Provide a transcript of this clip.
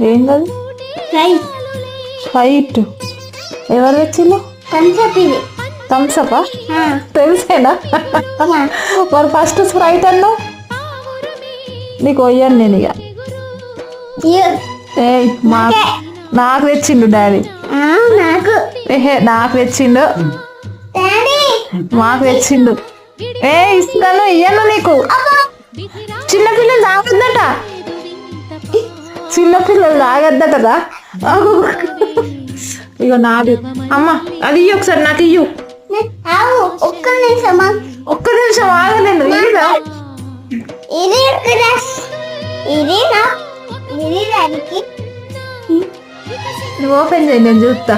ఏం కాదు స్ప్రైట్. ఎవరు తెచ్చిళ్ళు? థమ్సపా? తెలిసేనా? మరి ఫస్ట్ స్ప్రైట్ అన్నావు. నీకు పోయాను నేను ఇక. ఏ నాకు తెచ్చిండు డాడీ. నాకు తెచ్చిండు, మాకు తెచ్చిండు. ఇస్తాను, ఇయ్యను నీకు. చిన్నపిల్లలు తాగొద్దట, చిన్నపిల్లలు తాగొద్దటరా. ఇగో నాది. అమ్మ అది ఇయ్యి ఒకసారి, నాకు ఇయ్యు. ఒక్క నిమిషం ఆగలేను. నువ్వు ఓపెన్ చేయి, నేను చూస్తా.